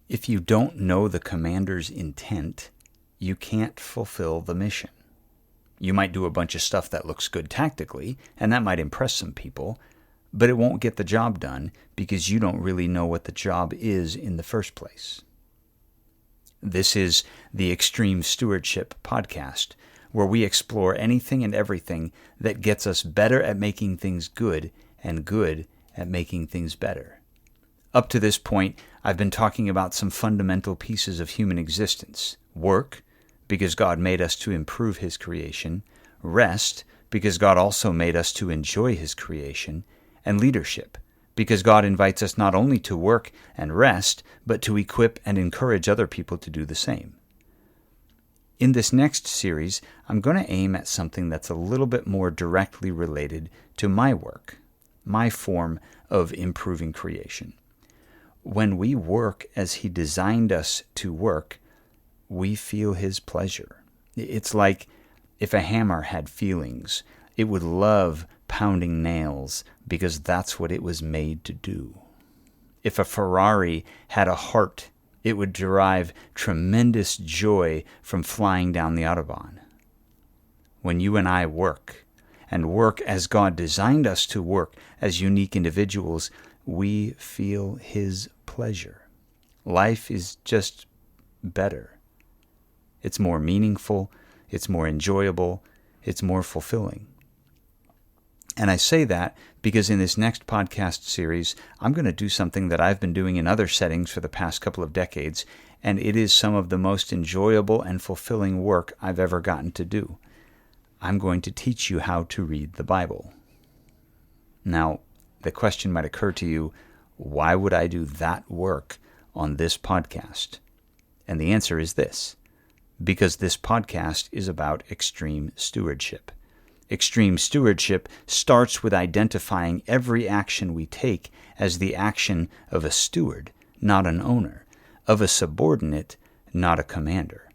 If you don't know the commander's intent, you can't fulfill the mission. You might do a bunch of stuff that looks good tactically, and that might impress some people, but it won't get the job done because you don't really know what the job is in the first place. This is the Extreme Stewardship Podcast, where we explore anything and everything that gets us better at making things good and good at making things better. Up to this point, I've been talking about some fundamental pieces of human existence. Work, because God made us to improve His creation. Rest, because God also made us to enjoy His creation. And leadership, because God invites us not only to work and rest, but to equip and encourage other people to do the same. In this next series, I'm going to aim at something that's a little bit more directly related to my work, my form of improving creation. When we work as He designed us to work, we feel His pleasure. It's like if a hammer had feelings, it would love pounding nails because that's what it was made to do. If a Ferrari had a heart, it would derive tremendous joy from flying down the Autobahn. When you and I work, and work as God designed us to work as unique individuals, we feel His pleasure. Life is just better. It's more meaningful, it's more enjoyable, it's more fulfilling. And I say that because in this next podcast series, I'm going to do something that I've been doing in other settings for the past couple of decades, and it is some of the most enjoyable and fulfilling work I've ever gotten to do. I'm going to teach you how to read the Bible. Now, the question might occur to you, why would I do that work on this podcast? And the answer is this: because this podcast is about extreme stewardship. Extreme stewardship starts with identifying every action we take as the action of a steward, not an owner, of a subordinate, not a commander.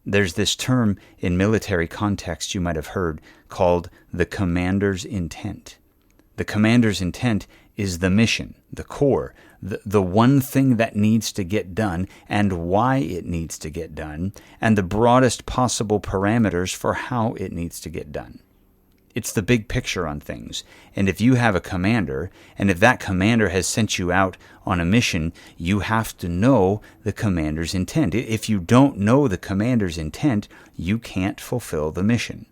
There's this term in military context you might have heard called the commander's intent. The commander's intent is the mission, the core, the one thing that needs to get done and why it needs to get done, and the broadest possible parameters for how it needs to get done. It's the big picture on things. And if you have a commander, and if that commander has sent you out on a mission, you have to know the commander's intent. If you don't know the commander's intent, you can't fulfill the mission.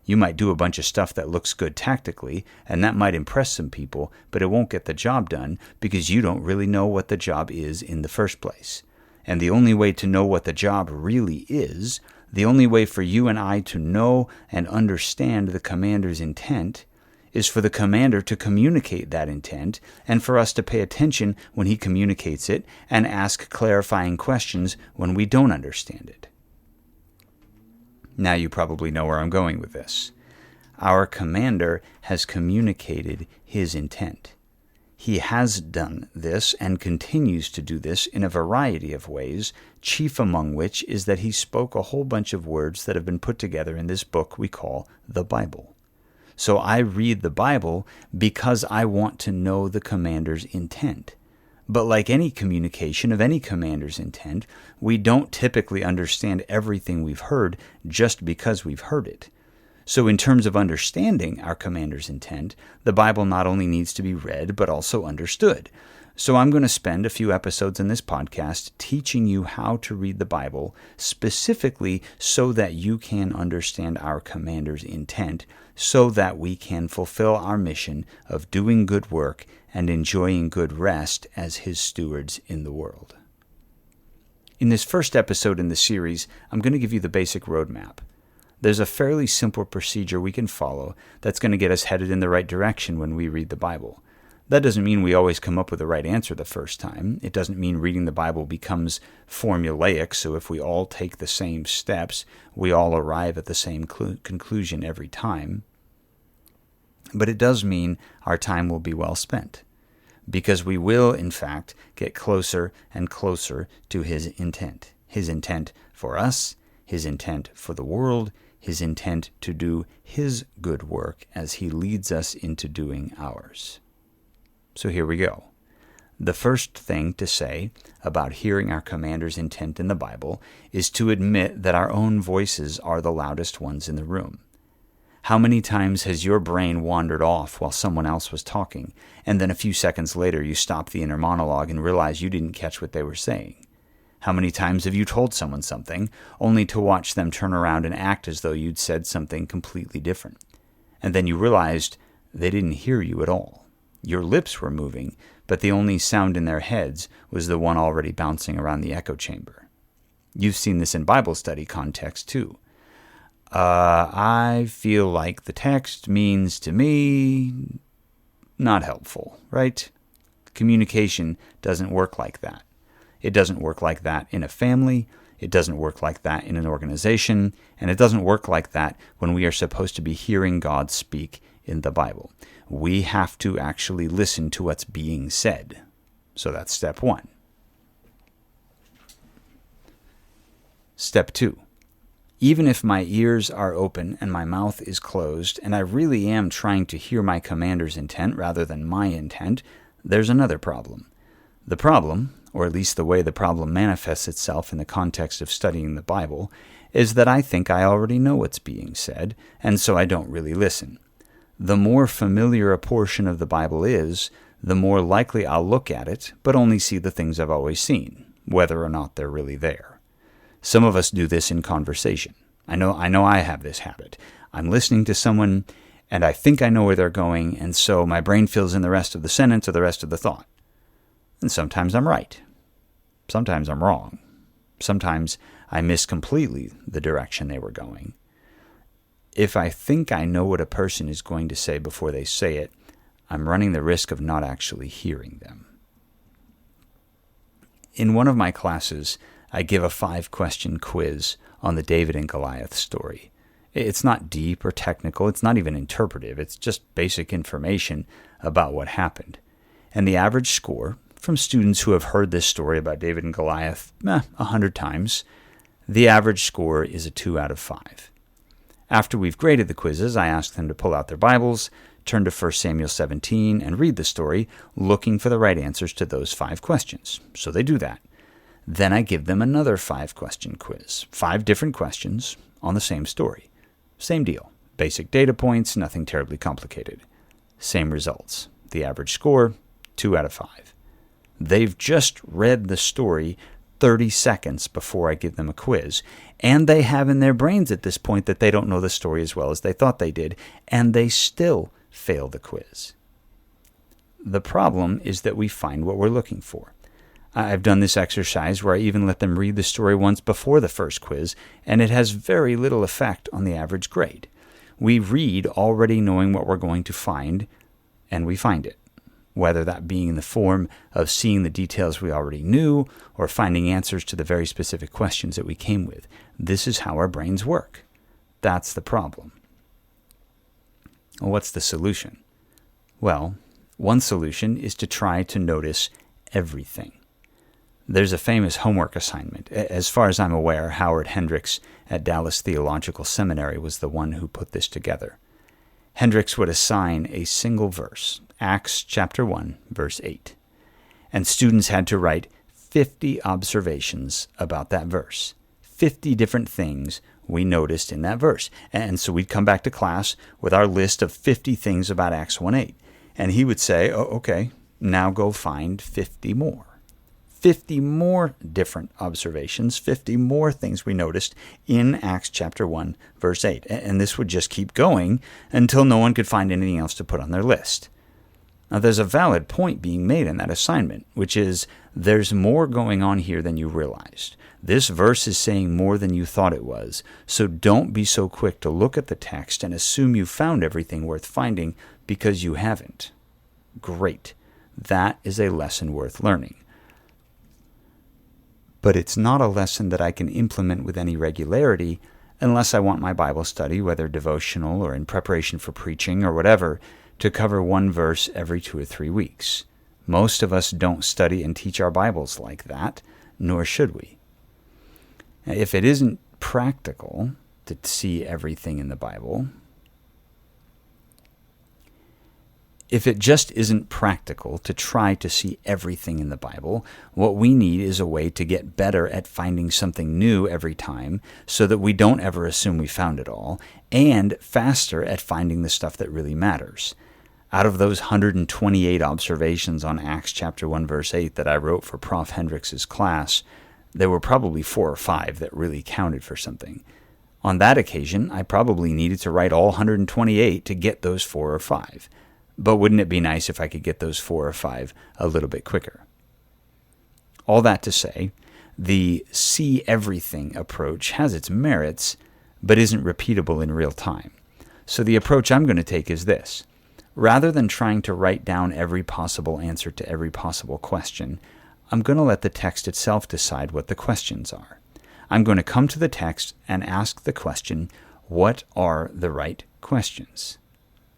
You might do a bunch of stuff that looks good tactically, and that might impress some people, but it won't get the job done because you don't really know what the job is in the first place. And the only way to know what the job really is, the only way for you and I to know and understand the commander's intent, is for the commander to communicate that intent and for us to pay attention when he communicates it and ask clarifying questions when we don't understand it. Now you probably know where I'm going with this. Our commander has communicated his intent. He has done this and continues to do this in a variety of ways, chief among which is that he spoke a whole bunch of words that have been put together in this book we call the Bible. So I read the Bible because I want to know the commander's intent. But like any communication of any commander's intent, we don't typically understand everything we've heard just because we've heard it. So in terms of understanding our commander's intent, the Bible not only needs to be read, but also understood. So I'm going to spend a few episodes in this podcast teaching you how to read the Bible, specifically so that you can understand our commander's intent, so that we can fulfill our mission of doing good work and enjoying good rest as His stewards in the world. In this first episode in the series, I'm going to give you the basic roadmap. There's a fairly simple procedure we can follow that's going to get us headed in the right direction when we read the Bible. That doesn't mean we always come up with the right answer the first time. It doesn't mean reading the Bible becomes formulaic, so if we all take the same steps, we all arrive at the same conclusion every time. But it does mean our time will be well spent, because we will, in fact, get closer and closer to His intent. His intent for us, His intent for the world, His intent to do His good work as He leads us into doing ours. So here we go. The first thing to say about hearing our commander's intent in the Bible is to admit that our own voices are the loudest ones in the room. How many times has your brain wandered off while someone else was talking, and then a few seconds later you stop the inner monologue and realize you didn't catch what they were saying? How many times have you told someone something, only to watch them turn around and act as though you'd said something completely different? And then you realized they didn't hear you at all. Your lips were moving, but the only sound in their heads was the one already bouncing around the echo chamber. You've seen this in Bible study context too. I feel like the text means to me not helpful, right? Communication doesn't work like that. It doesn't work like that in a family. It doesn't work like that in an organization. And it doesn't work like that when we are supposed to be hearing God speak in the Bible. We have to actually listen to what's being said. So that's step one. Step two. Even if my ears are open and my mouth is closed, and I really am trying to hear my commander's intent rather than my intent, there's another problem. The problem, or at least the way the problem manifests itself in the context of studying the Bible, is that I think I already know what's being said, and so I don't really listen. The more familiar a portion of the Bible is, the more likely I'll look at it, but only see the things I've always seen, whether or not they're really there. Some of us do this in conversation. I know I have this habit. I'm listening to someone, and I think I know where they're going, and so my brain fills in the rest of the sentence or the rest of the thought. And sometimes I'm right. Sometimes I'm wrong. Sometimes I miss completely the direction they were going. If I think I know what a person is going to say before they say it, I'm running the risk of not actually hearing them. In one of my classes, I give a 5-question quiz on the David and Goliath story. It's not deep or technical. It's not even interpretive. It's just basic information about what happened. And the average score, from students who have heard this story about David and Goliath 100 times, the average score is a 2 out of 5. After we've graded the quizzes, I ask them to pull out their Bibles, turn to 1 Samuel 17, and read the story, looking for the right answers to those 5 questions. So they do that. Then I give them another 5-question quiz, 5 different questions on the same story. Same deal. Basic data points, nothing terribly complicated. Same results. The average score, 2 out of 5. They've just read the story 30 seconds before I give them a quiz, and they have in their brains at this point that they don't know the story as well as they thought they did, and they still fail the quiz. The problem is that we find what we're looking for. I've done this exercise where I even let them read the story once before the first quiz, and it has very little effect on the average grade. We read already knowing what we're going to find, and we find it, whether that being in the form of seeing the details we already knew or finding answers to the very specific questions that we came with. This is how our brains work. That's the problem. Well, what's the solution? Well, one solution is to try to notice everything. There's a famous homework assignment. As far as I'm aware, Howard Hendricks at Dallas Theological Seminary was the one who put this together. Hendricks would assign a single verse, Acts chapter 1, verse 8. And students had to write 50 observations about that verse, 50 different things we noticed in that verse. And so we'd come back to class with our list of 50 things about Acts 1:8. And he would say, oh, okay, now go find 50 more. 50 more different observations, 50 more things we noticed in Acts chapter 1, verse 8. And this would just keep going until no one could find anything else to put on their list. Now, there's a valid point being made in that assignment, which is there's more going on here than you realized. This verse is saying more than you thought it was, so don't be so quick to look at the text and assume you found everything worth finding because you haven't. Great. That is a lesson worth learning. But it's not a lesson that I can implement with any regularity unless I want my Bible study, whether devotional or in preparation for preaching or whatever, to cover one verse every 2 or 3 weeks. Most of us don't study and teach our Bibles like that, nor should we. If it isn't practical to see everything in the Bible, If it just isn't practical to try to see everything in the Bible, what we need is a way to get better at finding something new every time so that we don't ever assume we found it all, and faster at finding the stuff that really matters. Out of those 128 observations on Acts chapter 1 verse 8 that I wrote for Prof. Hendricks' class, there were probably 4 or 5 that really counted for something. On that occasion, I probably needed to write all 128 to get those 4 or 5. But wouldn't it be nice if I could get those 4 or 5 a little bit quicker? All that to say, the see everything approach has its merits, but isn't repeatable in real time. So the approach I'm going to take is this. Rather than trying to write down every possible answer to every possible question, I'm going to let the text itself decide what the questions are. I'm going to come to the text and ask the question, what are the right questions?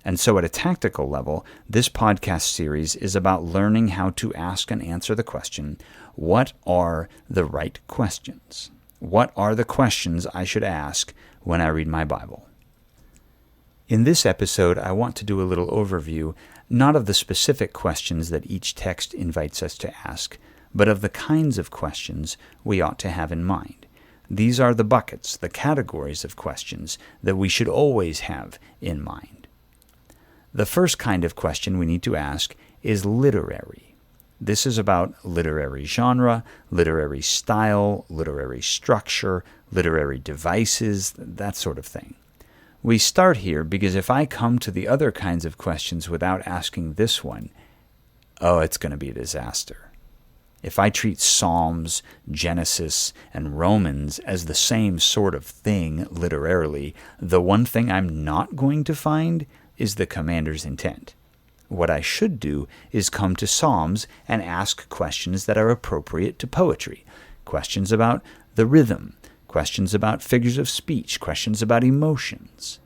And so at a tactical level, this podcast series is about learning how to ask and answer the question, what are the right questions? What are the questions I should ask when I read my Bible? In this episode, I want to do a little overview, not of the specific questions that each text invites us to ask, but of the kinds of questions we ought to have in mind. These are the buckets, the categories of questions that we should always have in mind. The first kind of question we need to ask is literary. This is about literary genre, literary style, literary structure, literary devices, that sort of thing. We start here because if I come to the other kinds of questions without asking this one, it's going to be a disaster. If I treat Psalms, Genesis, and Romans as the same sort of thing literarily, the one thing I'm not going to find is the commander's intent. What I should do is come to Psalms and ask questions that are appropriate to poetry, questions about the rhythm, questions about figures of speech, questions about emotions.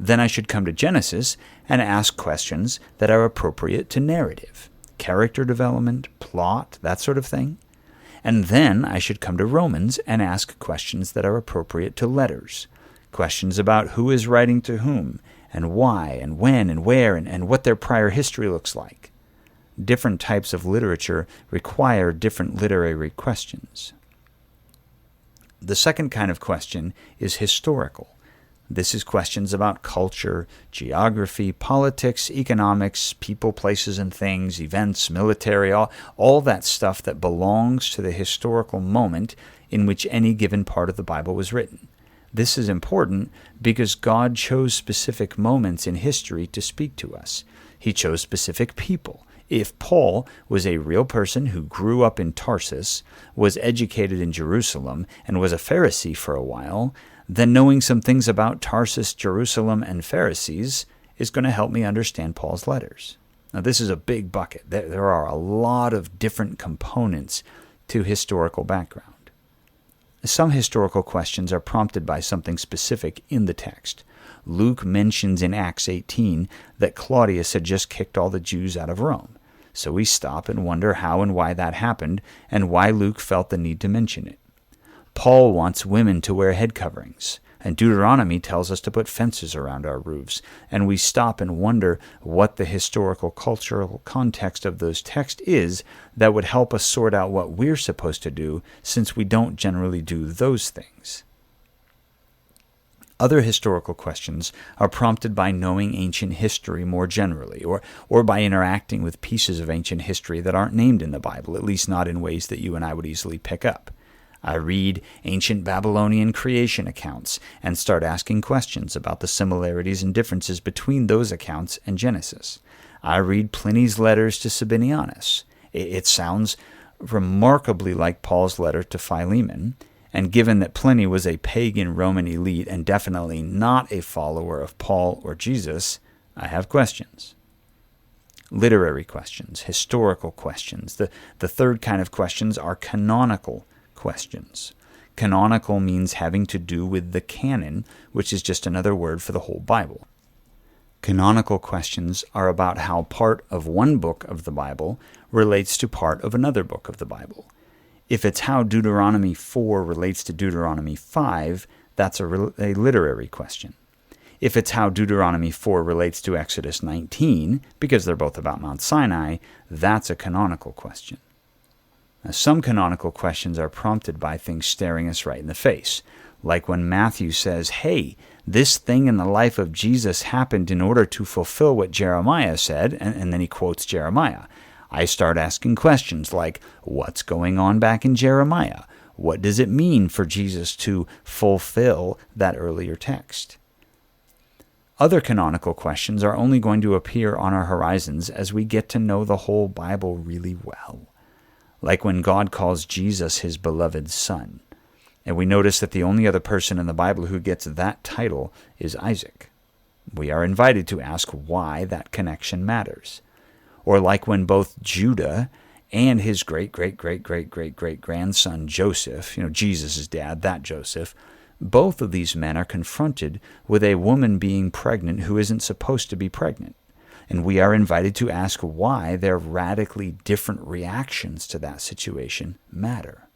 Then I should come to Genesis and ask questions that are appropriate to narrative, character development, plot, that sort of thing. And then I should come to Romans and ask questions that are appropriate to letters, questions about who is writing to whom, and why, and when, and where, and what their prior history looks like. Different types of literature require different literary questions. The second kind of question is historical. This is questions about culture, geography, politics, economics, people, places, and things, events, military, all that stuff that belongs to the historical moment in which any given part of the Bible was written. This is important because God chose specific moments in history to speak to us. He chose specific people. If Paul was a real person who grew up in Tarsus, was educated in Jerusalem, and was a Pharisee for a while, then knowing some things about Tarsus, Jerusalem, and Pharisees is going to help me understand Paul's letters. Now, this is a big bucket. There are a lot of different components to historical background. Some historical questions are prompted by something specific in the text. Luke mentions in Acts 18 that Claudius had just kicked all the Jews out of Rome. So we stop and wonder how and why that happened, and why Luke felt the need to mention it. Paul wants women to wear head coverings, and Deuteronomy tells us to put fences around our roofs, and we stop and wonder what the historical cultural context of those texts is that would help us sort out what we're supposed to do, since we don't generally do those things. Other historical questions are prompted by knowing ancient history more generally, or by interacting with pieces of ancient history that aren't named in the Bible, at least not in ways that you and I would easily pick up. I read ancient Babylonian creation accounts and start asking questions about the similarities and differences between those accounts and Genesis. I read Pliny's letters to Sabinianus. It sounds remarkably like Paul's letter to Philemon, and given that Pliny was a pagan Roman elite and definitely not a follower of Paul or Jesus, I have questions. Literary questions, historical questions. The third kind of questions are canonical questions. Canonical means having to do with the canon, which is just another word for the whole Bible. Canonical questions are about how part of one book of the Bible relates to part of another book of the Bible. If it's how Deuteronomy 4 relates to Deuteronomy 5, that's a literary question. If it's how Deuteronomy 4 relates to Exodus 19, because they're both about Mount Sinai, that's a canonical question. Now, some canonical questions are prompted by things staring us right in the face, like when Matthew says, hey, this thing in the life of Jesus happened in order to fulfill what Jeremiah said, and then he quotes Jeremiah. I start asking questions like, what's going on back in Jeremiah? What does it mean for Jesus to fulfill that earlier text? Other canonical questions are only going to appear on our horizons as we get to know the whole Bible really well, like when God calls Jesus his beloved Son. And we notice that the only other person in the Bible who gets that title is Isaac. We are invited to ask why that connection matters. Or like when both Judah and his great-great-great-great-great-great-grandson Joseph, Jesus' dad, that Joseph, both of these men are confronted with a woman being pregnant who isn't supposed to be pregnant. And we are invited to ask why their radically different reactions to that situation matter.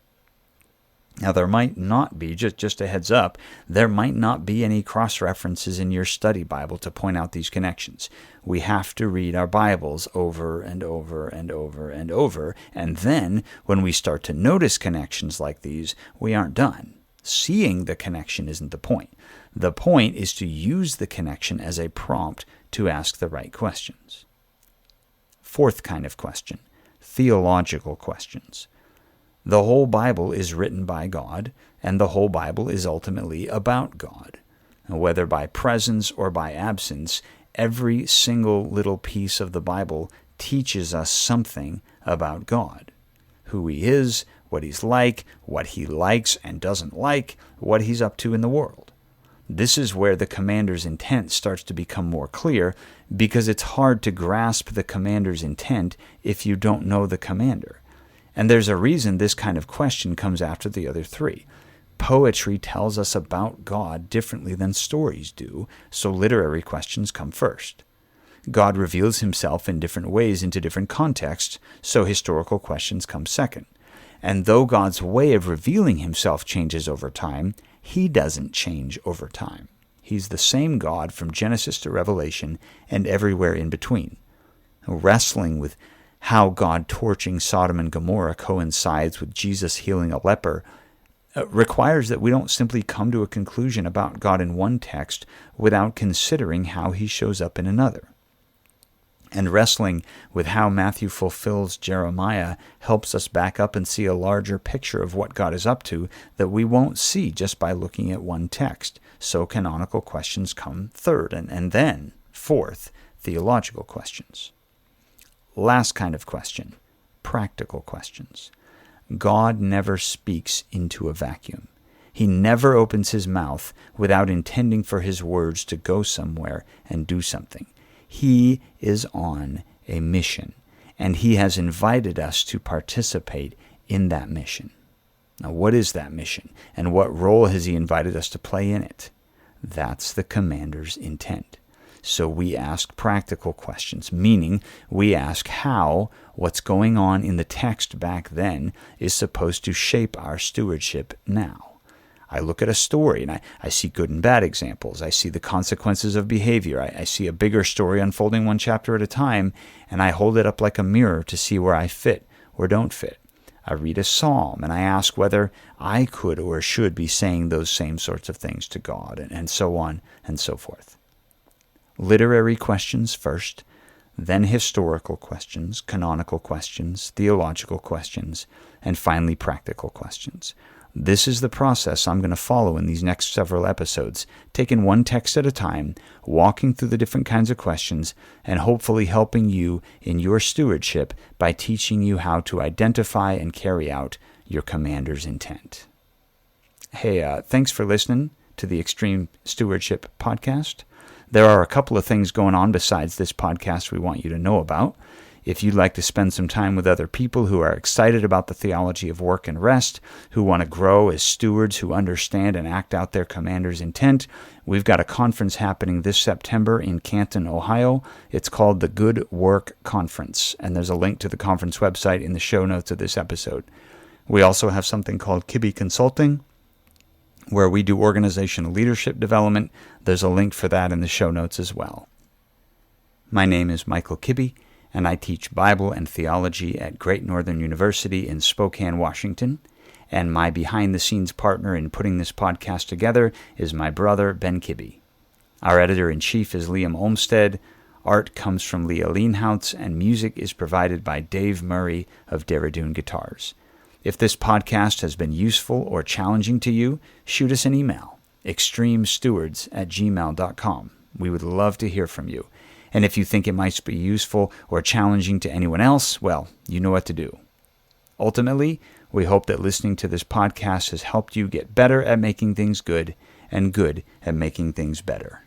Now, there might not be, just a heads up, there might not be any cross-references in your study Bible to point out these connections. We have to read our Bibles over and over and over and over, and then when we start to notice connections like these, we aren't done. Seeing the connection isn't the point. The point is to use the connection as a prompt to ask the right questions. Fourth kind of question, theological questions. The whole Bible is written by God, and the whole Bible is ultimately about God. Whether by presence or by absence, every single little piece of the Bible teaches us something about God. Who he is, what he's like, what he likes and doesn't like, what he's up to in the world. This is where the commander's intent starts to become more clear, because it's hard to grasp the commander's intent if you don't know the commander. And there's a reason this kind of question comes after the other three. Poetry tells us about God differently than stories do, so literary questions come first. God reveals himself in different ways into different contexts, so historical questions come second. And though God's way of revealing himself changes over time, he doesn't change over time. He's the same God from Genesis to Revelation and everywhere in between. Wrestling with how God torching Sodom and Gomorrah coincides with Jesus healing a leper requires that we don't simply come to a conclusion about God in one text without considering how he shows up in another. And wrestling with how Matthew fulfills Jeremiah helps us back up and see a larger picture of what God is up to that we won't see just by looking at one text. So canonical questions come third, and then fourth, theological questions. Last kind of question, practical questions. God never speaks into a vacuum. He never opens his mouth without intending for his words to go somewhere and do something. He is on a mission, and he has invited us to participate in that mission. Now, what is that mission, and what role has he invited us to play in it? That's the commander's intent. So we ask practical questions, meaning we ask how what's going on in the text back then is supposed to shape our stewardship now. I look at a story and I see good and bad examples. I see the consequences of behavior. I see a bigger story unfolding one chapter at a time, and I hold it up like a mirror to see where I fit or don't fit. I read a psalm and I ask whether I could or should be saying those same sorts of things to God, and so on and so forth. Literary questions first, then historical questions, canonical questions, theological questions, and finally practical questions. This is the process I'm going to follow in these next several episodes, taking one text at a time, walking through the different kinds of questions, and hopefully helping you in your stewardship by teaching you how to identify and carry out your commander's intent. Hey, thanks for listening to the Extreme Stewardship Podcast. There are a couple of things going on besides this podcast we want you to know about. If you'd like to spend some time with other people who are excited about the theology of work and rest, who want to grow as stewards who understand and act out their commander's intent, we've got a conference happening this September in Canton, Ohio. It's called the Good Work Conference, and there's a link to the conference website in the show notes of this episode. We also have something called Kibbe Consulting, where we do organizational leadership development. There's a link for that in the show notes as well. My name is Michael Kibbe, and I teach Bible and theology at Great Northern University in Spokane, Washington. And my behind-the-scenes partner in putting this podcast together is my brother, Ben Kibbe. Our editor-in-chief is Liam Olmsted. Art comes from Leah Lienhoutz, and music is provided by Dave Murray of Deridoon Guitars. If this podcast has been useful or challenging to you, shoot us an email, extremestewards@gmail.com. We would love to hear from you. And if you think it might be useful or challenging to anyone else, well, you know what to do. Ultimately, we hope that listening to this podcast has helped you get better at making things good and good at making things better.